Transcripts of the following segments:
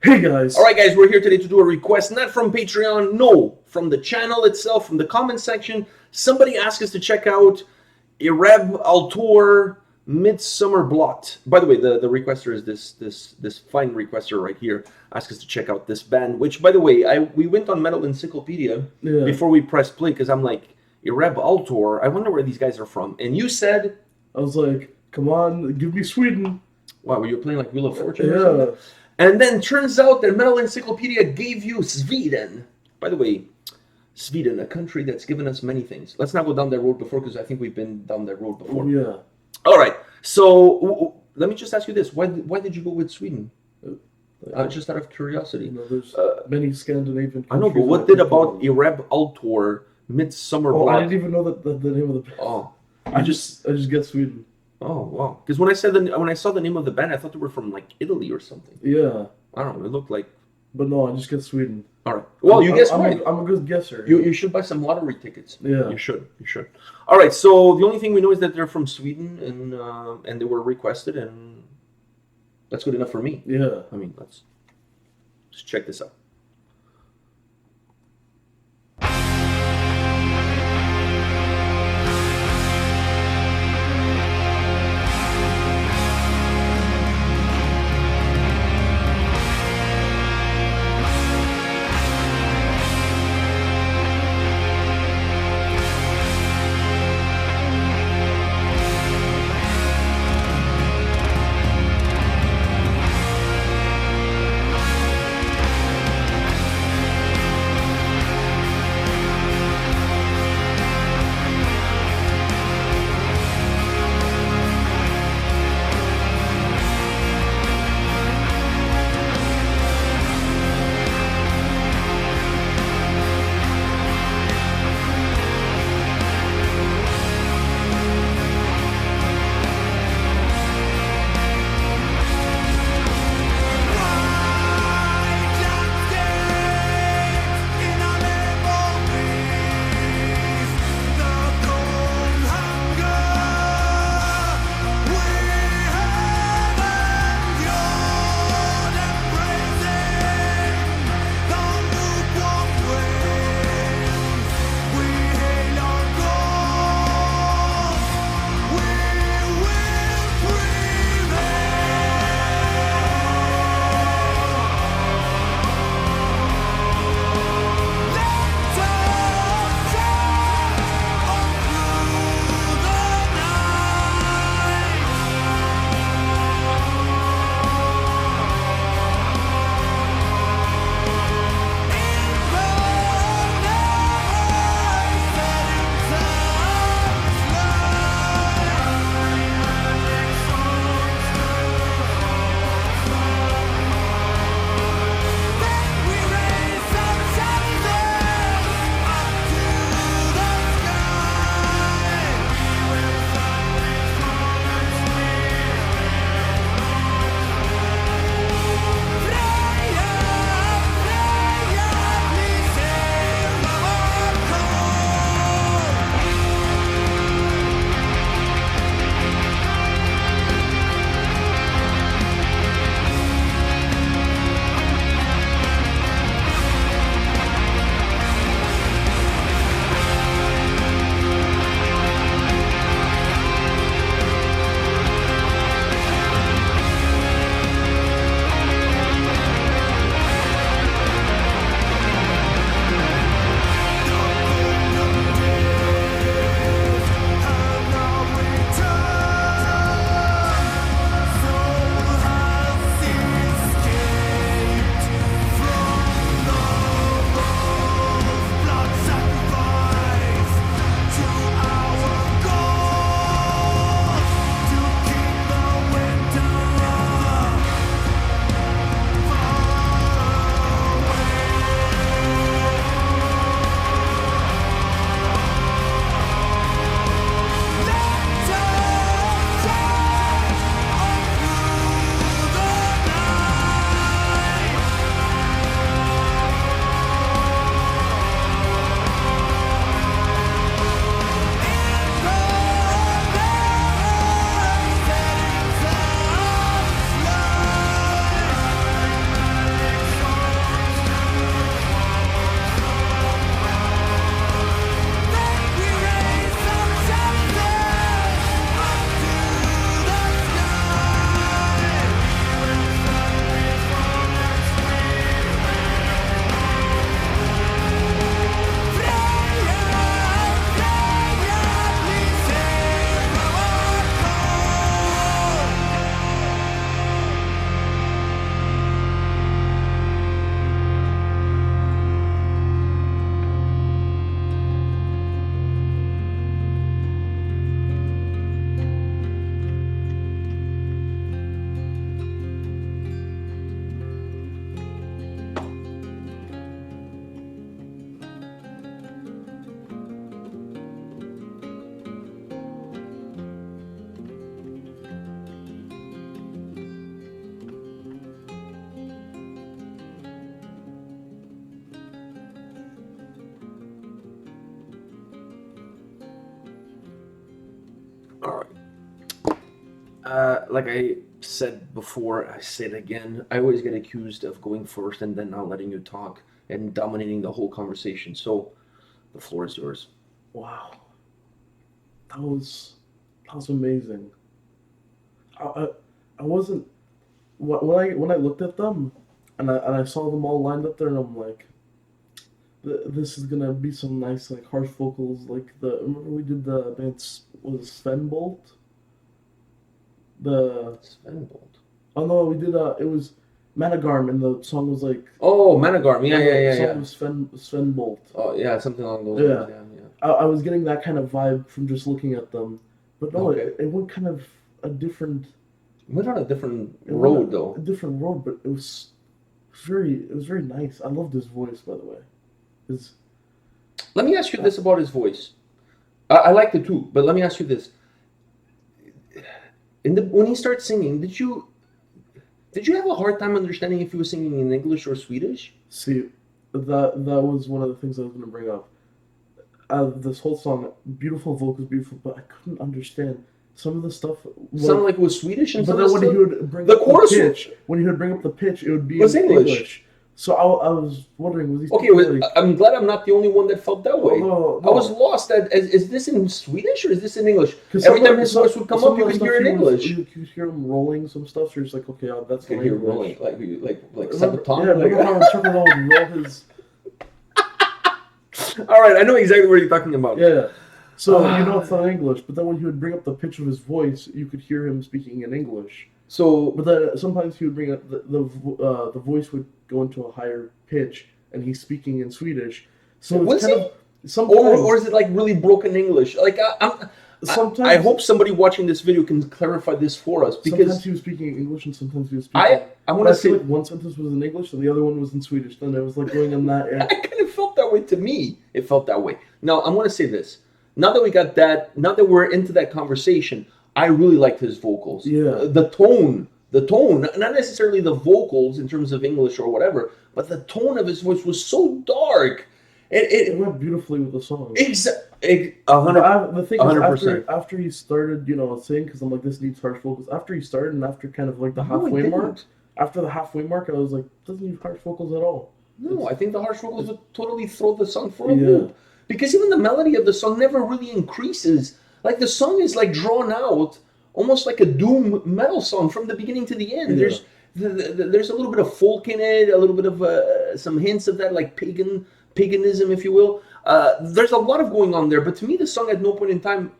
Hey guys! Alright guys, we're here today to do a request, not from Patreon, no, from the channel itself, from the comment section. Somebody asked us to check out Ereb Altor Midsommarblot. By the way, the requester is this fine requester right here. Asked us to check out this band, which, by the way, we went on Metal Encyclopedia before we pressed play, because I'm like, Ereb Altor, I wonder where these guys are from. And you said... I was like, come on, give me Sweden. Wow, were you playing like Wheel of Fortune or something? And then turns out that Metal Encyclopedia gave you Sweden. By the way, Sweden, a country that's given us many things. Let's not go down that road before, because I think we've been down that road before. Oh, yeah. All right. So let me just ask you this: Why did you go with Sweden? Just out of curiosity. There's many Scandinavian countries. I know, but what did about Ereb Altor Midsommarblot? Oh, I didn't even know that the name of the band. Oh, I just get Sweden. Oh wow! Because when I saw the name of the band, I thought they were from like Italy or something. Yeah. I don't know. It looked like. But no, I just get Sweden. All right. Well, you guessed right. I'm a good guesser. You should buy some lottery tickets. Yeah. You should. All right. So the only thing we know is that they're from Sweden, and they were requested, and that's good enough for me. Yeah. I mean, let's check this out. All right. Like I said before, I say it again. I always get accused of going first and then not letting you talk and dominating the whole conversation. So, the floor is yours. Wow. That was amazing. I wasn't when I looked at them and I saw them all lined up there and I'm like, this is gonna be some nice like harsh vocals like remember we did the band was Svenbolt? Svenbolt. Oh no, we did it was Managarm and the song was like Managarm, yeah. The song was Svenbolt. Oh yeah, something along those lines. Yeah. I was getting that kind of vibe from just looking at them, but no, Okay. it went kind of a different. It went on a different road though. A different road, but it was very nice. I loved his voice, by the way. Let me ask you this about his voice. I liked it too, but let me ask you this: when he started singing, did you have a hard time understanding if he was singing in English or Swedish? See, that was one of the things I was going to bring up. This whole song, beautiful vocals, beautiful, but I couldn't understand some of the stuff. Sounded like it was Swedish, and but then when he would bring the up chorus the pitch, when he would bring up the pitch, it would be was in English. So I was wondering, was he okay? I'm glad I'm not the only one that felt that way. No. I was lost. Is this in Swedish or is this in English? Every time his voice would come up, you could hear it in English. You could hear him rolling some stuff. So you're just like, okay, that's you could hear rolling, like remember, Sabaton. Yeah, remember how Chuckle would roll his. All right, I know exactly what you're talking about. Yeah. So it's not English, but then when he would bring up the pitch of his voice, you could hear him speaking in English. So, but then sometimes he would bring up the voice would go into a higher pitch, and he's speaking in Swedish. So was it's kind he? of sometimes, or is it like really broken English? Like sometimes I hope somebody watching this video can clarify this for us because sometimes he was speaking English and sometimes he was speaking. I want to say like one sentence was in English and the other one was in Swedish. Then it was like going in that. I kind of felt that way to me. It felt that way. Now I'm going to say this. Now that we got that, now that we're into that conversation, I really liked his vocals. Yeah. The tone, not necessarily the vocals in terms of English or whatever, but the tone of his voice was so dark. It went beautifully with the song. Exactly. 100%. The thing is, after he started, singing, because I'm like, this needs harsh vocals. After he started and after kind of like the halfway mark, after the halfway mark, I was like, doesn't need harsh vocals at all. No, I think the harsh vocals would totally throw the song for a loop. Because even the melody of the song never really increases. Like the song is like drawn out, almost like a doom metal song from the beginning to the end. Yeah. There's a little bit of folk in it, a little bit of some hints of that, like paganism, if you will. There's a lot of going on there, but to me, the song at no point in time,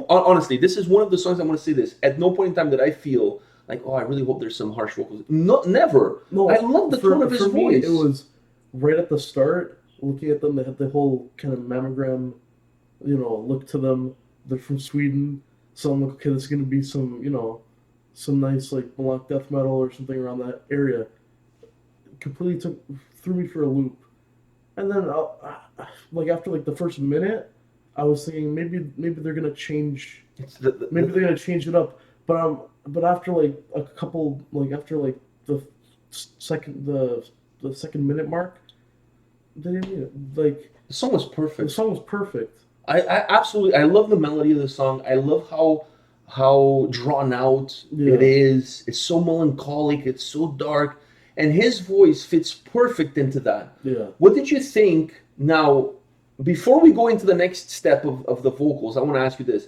honestly, this is one of the songs I'm going to say this. At no point in time did I feel like, I really hope there's some harsh vocals. No, never. No, I love the tone of his voice. Me, it was right at the start. Looking at them, they had the whole kind of mammogram, look to them. They're from Sweden, so I'm like, okay, this is gonna be some nice like black death metal or something around that area. Completely threw me for a loop, and then like after like the first minute, I was thinking maybe they're gonna change. Maybe they're gonna change it up, but after like a couple after like the second minute mark. They didn't need it. Like the song was perfect. The song was perfect. I absolutely love the melody of the song. I love how drawn out it is. It's so melancholic. It's so dark, and his voice fits perfect into that. Yeah. What did you think? Now, before we go into the next step of the vocals, I want to ask you this: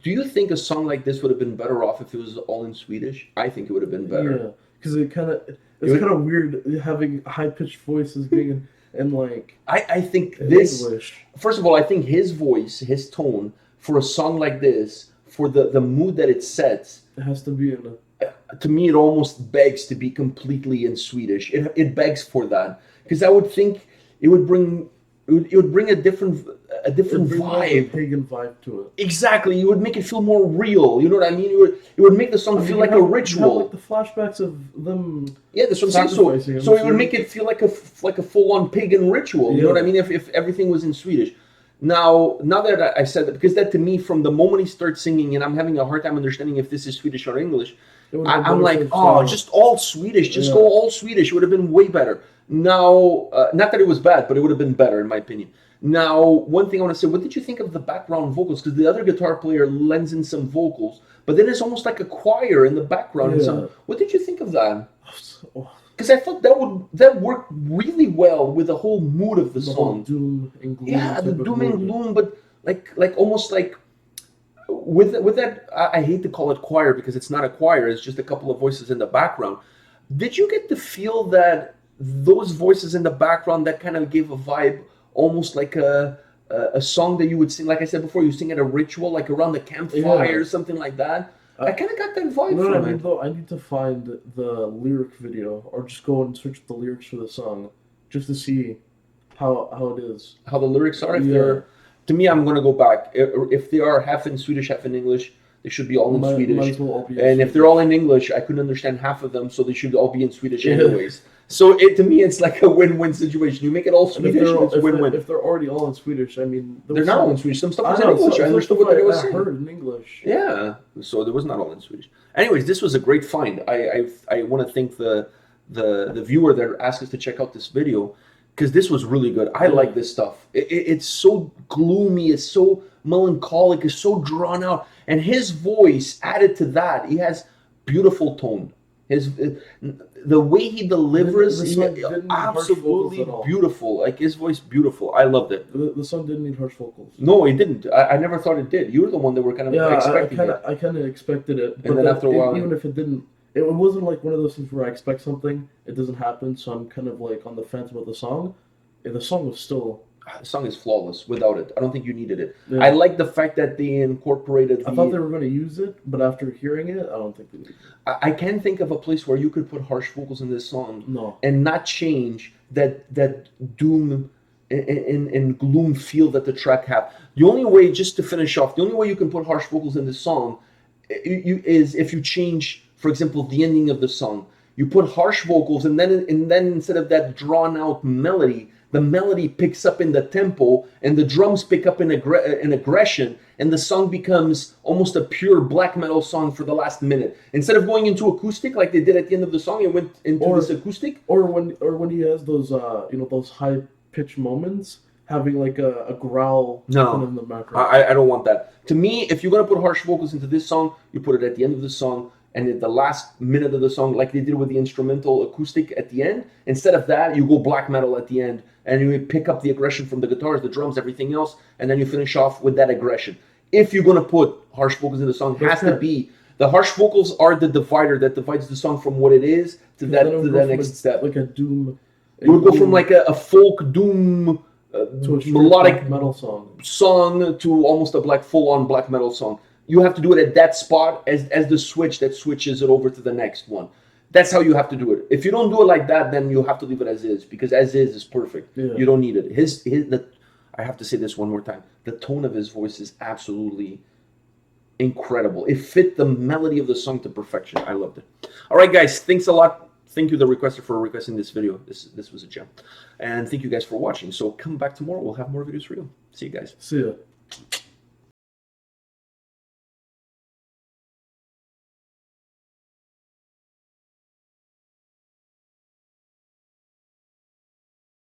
do you think a song like this would have been better off if it was all in Swedish? I think it would have been better. Yeah, because it's kind of weird having high pitched voices being. And like I think this English. First of all, I think his voice, his tone for a song like this, for the mood that it sets, it has to be in to me it almost begs to be completely in Swedish. It begs for that. Because I would think it would bring a different vibe. Like a pagan vibe to it. Exactly. You would make it feel more real. You know what I mean? It would make the song feel like a ritual. Like the flashbacks of them. Yeah, that's what I'm saying. So it would make it feel like a full-on pagan ritual. You know what I mean? If everything was in Swedish. Now that I said that, because that to me, from the moment he starts singing, and I'm having a hard time understanding if this is Swedish or English, I'm like, just all Swedish. Just go all Swedish. It would have been way better. Now, not that it was bad, but it would have been better in my opinion. Now, one thing I want to say, what did you think of the background vocals? Because the other guitar player lends in some vocals, but then it's almost like a choir in the background. Yeah. What did you think of that? Oh, Because I thought that worked really well with the whole mood of the the whole song. doom and gloom. Yeah, the type of doom and movement. gloom, but like almost like with that. I hate to call it choir because it's not a choir. It's just a couple of voices in the background. Did you get the feel that those voices in the background that kind of gave a vibe, almost like a song that you would sing? Like I said before, you sing at a ritual, like around the campfire or something like that. I kind of got that vibe You know what I from mean, it. though? I need to find the lyric video, or just go and search the lyrics for the song, just to see how it is. How the lyrics are. If Yeah. they're, to me, I'm gonna go back. If they are half in Swedish, half in English, they should be all in Might Swedish. as well all be in And if they're Swedish. all in English, I couldn't understand half of them, so they should all be in Swedish Yeah. anyways. So to me, it's like a win-win situation. You make it all And if Swedish, they're, it's win-win. if they're already all in Swedish, I mean, there They're was not all some- in Swedish. Some stuff I was in know, English. I understood what they were I saying. heard in English. Yeah, so there was not all in Swedish. Anyways, this was a great find. I want to thank the viewer that asked us to check out this video, because this was really good. I like this stuff. It's so gloomy. It's so melancholic. It's so drawn out. And his voice added to that, he has beautiful tone. The way he delivers, The song didn't need harsh vocals absolutely at all. beautiful. Like his voice, beautiful. I loved it. The song didn't need harsh vocals. No, it didn't. I never thought it did. You were the one that were kind of Yeah, expecting it. I kind of expected it, And then after a while- even if it didn't, it wasn't like one of those things where I expect something, it doesn't happen, so I'm kind of like on the fence about the song. And the song was still. The song is flawless without it. I don't think you needed it. Yeah. I like the fact that they incorporated I thought they were going to use it, but after hearing it, I don't think they did. I can't think of a place where you could put harsh vocals in this song No. and not change that doom and gloom feel that the track have. The only way, just to finish off, the only way you can put harsh vocals in this song is if you change, for example, the ending of the song. You put harsh vocals, and then instead of that drawn out melody, the melody picks up in the tempo, and the drums pick up in aggression, and the song becomes almost a pure black metal song for the last minute. Instead of going into acoustic like they did at the end of the song, it went into this acoustic. Or when he has those those high pitched moments, having like a growl No, in the background. I don't want that. To me, if you're gonna put harsh vocals into this song, you put it at the end of the song. And at the last minute of the song, like they did with the instrumental acoustic at the end, instead of that, you go black metal at the end, and you pick up the aggression from the guitars, the drums, everything else, and then you finish off with that aggression. If you're going to put harsh vocals in the song, it has to be, the harsh vocals are the divider that divides the song from what it is to that next step. Like a doom. You would go from like a folk doom to a melodic black metal song to almost a full-on black metal song. You have to do it at that spot as the switch that switches it over to the next one. That's how you have to do it. If you don't do it like that, then you have to leave it as is, because as is perfect. Yeah. You don't need it. I have to say this one more time. The tone of his voice is absolutely incredible. It fit the melody of the song to perfection. I loved it. All right, guys. Thanks a lot. Thank you, the requester, for requesting this video. This was a gem. And thank you guys for watching. So come back tomorrow. We'll have more videos for you. See you guys. See ya.